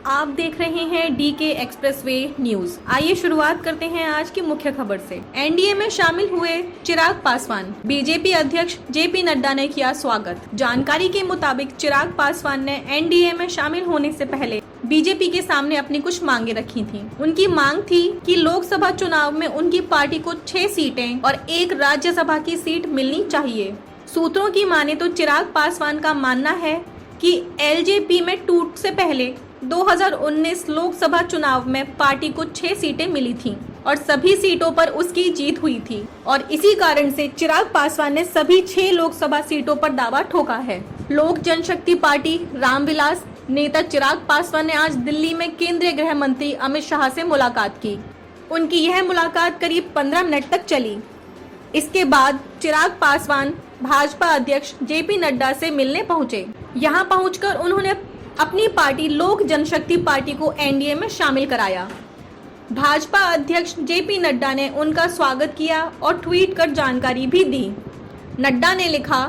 आप देख रहे हैं डीके एक्सप्रेसवे न्यूज। आइए शुरुआत करते हैं आज की मुख्य खबर से। एनडीए में शामिल हुए चिराग पासवान, बीजेपी अध्यक्ष जेपी नड्डा ने किया स्वागत। जानकारी के मुताबिक चिराग पासवान ने एनडीए में शामिल होने से पहले बीजेपी के सामने अपनी कुछ मांगे रखी थी। उनकी मांग थी कि लोकसभा चुनाव में उनकी पार्टी को 6 सीटें और 1 राज्यसभा की सीट मिलनी चाहिए। सूत्रों की माने तो चिराग पासवान का मानना है कि एलजेपी में टूट से पहले 2019 लोकसभा चुनाव में पार्टी को 6 सीटें मिली थीं और सभी सीटों पर उसकी जीत हुई थी और इसी कारण से चिराग पासवान ने सभी 6 लोकसभा सीटों पर दावा ठोका है। लोक जनशक्ति पार्टी रामविलास नेता चिराग पासवान ने आज दिल्ली में केंद्रीय गृह मंत्री अमित शाह से मुलाकात की। उनकी यह मुलाकात करीब 15 मिनट तक चली। इसके बाद चिराग पासवान भाजपा अध्यक्ष जेपी नड्डा से मिलने पहुंचे। यहां पहुंचकर उन्होंने अपनी पार्टी लोक जनशक्ति पार्टी को एनडीए में शामिल कराया। भाजपा अध्यक्ष जेपी नड्डा ने उनका स्वागत किया और ट्वीट कर जानकारी भी दी। नड्डा ने लिखा,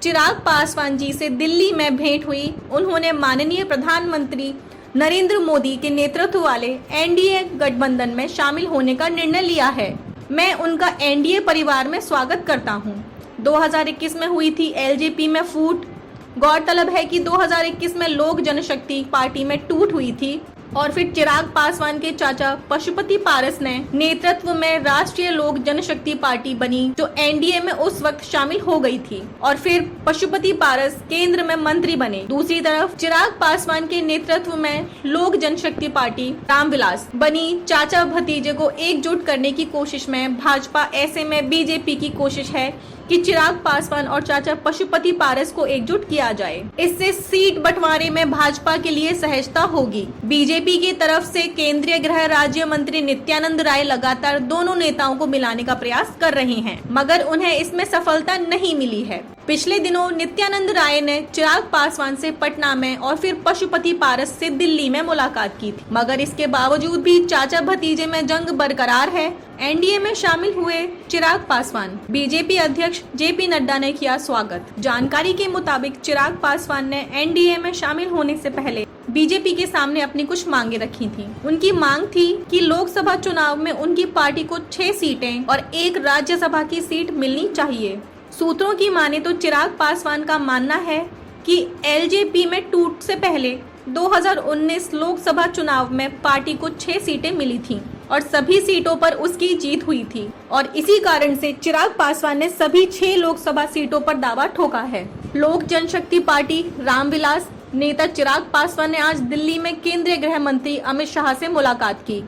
चिराग पासवान जी से दिल्ली में भेंट हुई। उन्होंने माननीय प्रधानमंत्री नरेंद्र मोदी के नेतृत्व वाले एनडीए गठबंधन में शामिल होने का निर्णय लिया है। मैं उनका एनडीए परिवार में स्वागत करता हूं। 2021 में हुई थी एलजेपी में फूट। गौरतलब है कि 2021 में लोक जनशक्ति पार्टी में टूट हुई थी और फिर चिराग पासवान के चाचा पशुपति पारस ने नेतृत्व में राष्ट्रीय लोक जनशक्ति पार्टी बनी, जो एनडीए में उस वक्त शामिल हो गई थी और फिर पशुपति पारस केंद्र में मंत्री बने। दूसरी तरफ चिराग पासवान के नेतृत्व में लोक जनशक्ति पार्टी रामविलास बनी। चाचा भतीजे को एकजुट करने की कोशिश में भाजपा, ऐसे में बीजेपी की कोशिश है कि चिराग पासवान और चाचा पशुपति पारस को एकजुट किया जाए। इससे सीट बंटवारे में भाजपा के लिए सहजता होगी। बीजेपी की तरफ से केंद्रीय गृह राज्य मंत्री नित्यानंद राय लगातार दोनों नेताओं को मिलाने का प्रयास कर रहे हैं, मगर उन्हें इसमें सफलता नहीं मिली है। पिछले दिनों नित्यानंद राय ने चिराग पासवान से पटना में और फिर पशुपति पारस से दिल्ली में मुलाकात की थी, मगर इसके बावजूद भी चाचा भतीजे में जंग बरकरार है। एनडीए में शामिल हुए चिराग पासवान, बीजेपी अध्यक्ष जेपी नड्डा ने किया स्वागत। जानकारी के मुताबिक चिराग पासवान ने एनडीए में शामिल होने से पहले बीजेपी के सामने अपनी कुछ मांगे रखी थी। उनकी मांग थी कि लोकसभा चुनाव में उनकी पार्टी को 6 सीटें और 1 राज्यसभा की सीट मिलनी चाहिए। सूत्रों की माने तो चिराग पासवान का मानना है कि एलजेपी में टूट से पहले 2019 लोकसभा चुनाव में पार्टी को 6 सीटें मिली थीं और सभी सीटों पर उसकी जीत हुई थी और इसी कारण से चिराग पासवान ने सभी 6 लोकसभा सीटों पर दावा ठोका है। लोक जनशक्ति पार्टी रामविलास नेता चिराग पासवान ने आज दिल्ली में केंद्रीय गृह मंत्री अमित शाह से मुलाकात की।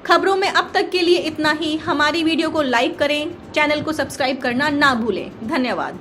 खबरों में अब तक के लिए इतना ही। हमारी वीडियो को लाइक करें, चैनल को सब्सक्राइब करना ना भूलें। धन्यवाद।